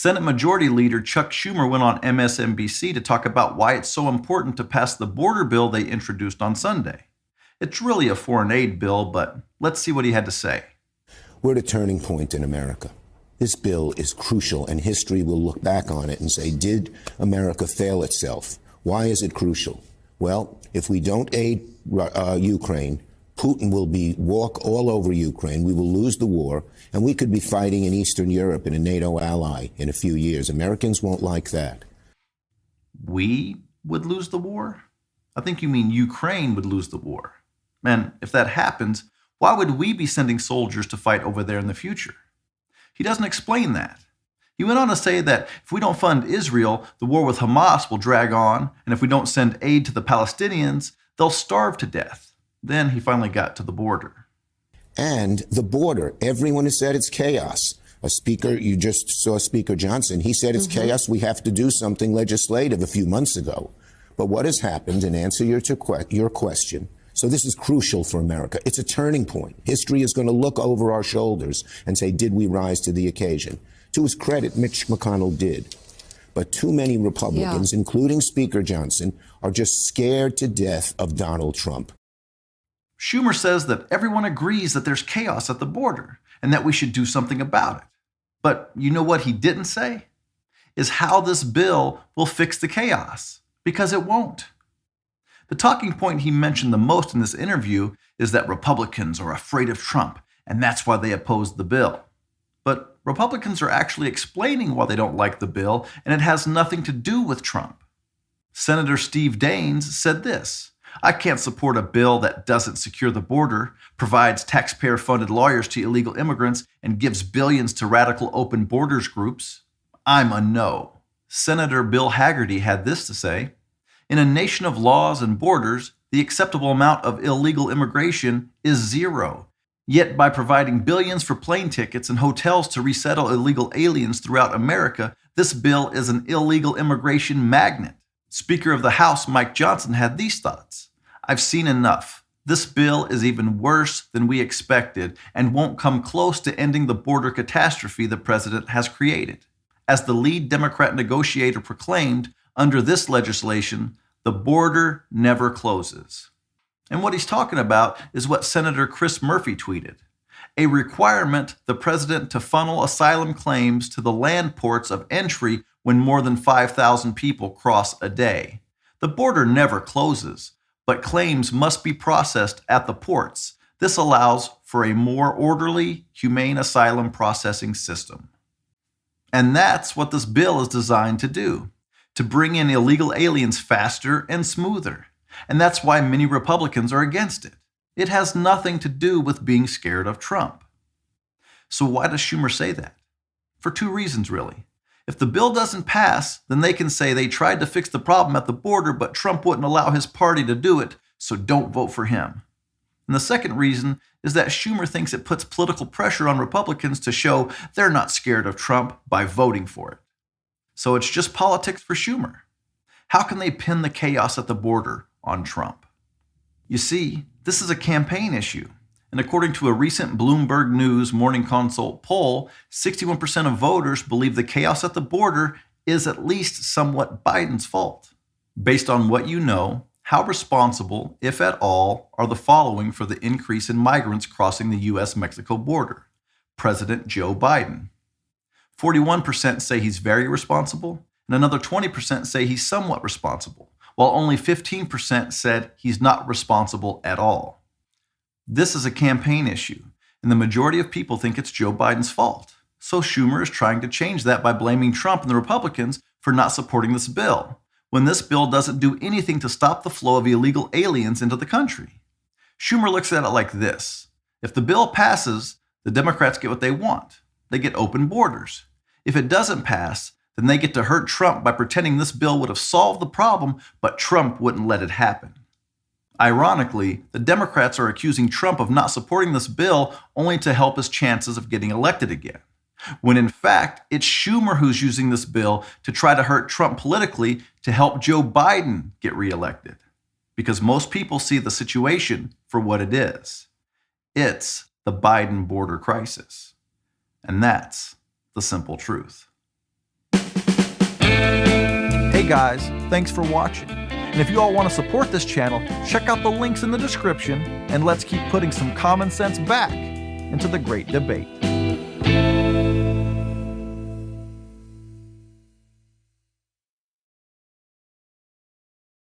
Senate Majority Leader Chuck Schumer went on MSNBC to talk about why it's so important to pass the border bill they introduced on Sunday. It's really a foreign aid bill, but let's see what he had to say. We're at a turning point in America. This bill is crucial, and history will look back on it and say, did America fail itself? Why is it crucial? Well, if we don't aid Ukraine, Putin will walk all over Ukraine. We will lose the war, and we could be fighting in Eastern Europe in a NATO ally in a few years. Americans won't like that. We would lose the war? I think you mean Ukraine would lose the war. And if that happens, why would we be sending soldiers to fight over there in the future? He doesn't explain that. He went on to say that if we don't fund Israel, the war with Hamas will drag on, and if we don't send aid to the Palestinians, they'll starve to death. Then he finally got to the border. And the border, everyone has said it's chaos. You just saw Speaker Johnson. He said it's chaos. We have to do something legislative a few months ago. But what has happened, in answer your question, so this is crucial for America. It's a turning point. History is going to look over our shoulders and say, did we rise to the occasion? To his credit, Mitch McConnell did. But too many Republicans, including Speaker Johnson, are just scared to death of Donald Trump. Schumer says that everyone agrees that there's chaos at the border and that we should do something about it. But you know what he didn't say? Is how this bill will fix the chaos, because it won't. The talking point he mentioned the most in this interview is that Republicans are afraid of Trump, and that's why they opposed the bill. But Republicans are actually explaining why they don't like the bill, and it has nothing to do with Trump. Senator Steve Daines said this: I can't support a bill that doesn't secure the border, provides taxpayer-funded lawyers to illegal immigrants, and gives billions to radical open borders groups. I'm a no. Senator Bill Hagerty had this to say: in a nation of laws and borders, the acceptable amount of illegal immigration is zero. Yet by providing billions for plane tickets and hotels to resettle illegal aliens throughout America, this bill is an illegal immigration magnet. Speaker of the House Mike Johnson had these thoughts: I've seen enough. This bill is even worse than we expected and won't come close to ending the border catastrophe the president has created. As the lead Democrat negotiator proclaimed, under this legislation, the border never closes. And what he's talking about is what Senator Chris Murphy tweeted: a requirement the president to funnel asylum claims to the land ports of entry when more than 5,000 people cross a day. The border never closes, but claims must be processed at the ports. This allows for a more orderly, humane asylum processing system. And that's what this bill is designed to do: to bring in illegal aliens faster and smoother. And that's why many Republicans are against it. It has nothing to do with being scared of Trump. So why does Schumer say that? For two reasons, really. If the bill doesn't pass, then they can say they tried to fix the problem at the border, but Trump wouldn't allow his party to do it, so don't vote for him. And the second reason is that Schumer thinks it puts political pressure on Republicans to show they're not scared of Trump by voting for it. So it's just politics for Schumer. How can they pin the chaos at the border on Trump? You see, this is a campaign issue. And according to a recent Bloomberg News Morning Consult poll, 61% of voters believe the chaos at the border is at least somewhat Biden's fault. Based on what you know, how responsible, if at all, are the following for the increase in migrants crossing the U.S.-Mexico border? President Joe Biden. 41% say he's very responsible, and another 20% say he's somewhat responsible, while only 15% said he's not responsible at all. This is a campaign issue, and the majority of people think it's Joe Biden's fault. So Schumer is trying to change that by blaming Trump and the Republicans for not supporting this bill, when this bill doesn't do anything to stop the flow of illegal aliens into the country. Schumer looks at it like this: if the bill passes, the Democrats get what they want. They get open borders. If it doesn't pass, then they get to hurt Trump by pretending this bill would have solved the problem, but Trump wouldn't let it happen. Ironically, the Democrats are accusing Trump of not supporting this bill only to help his chances of getting elected again, when in fact, it's Schumer who's using this bill to try to hurt Trump politically to help Joe Biden get reelected. Because most people see the situation for what it is. It's the Biden border crisis. And that's the simple truth. Hey guys, thanks for watching. And if you all want to support this channel, check out the links in the description, and let's keep putting some common sense back into the great debate.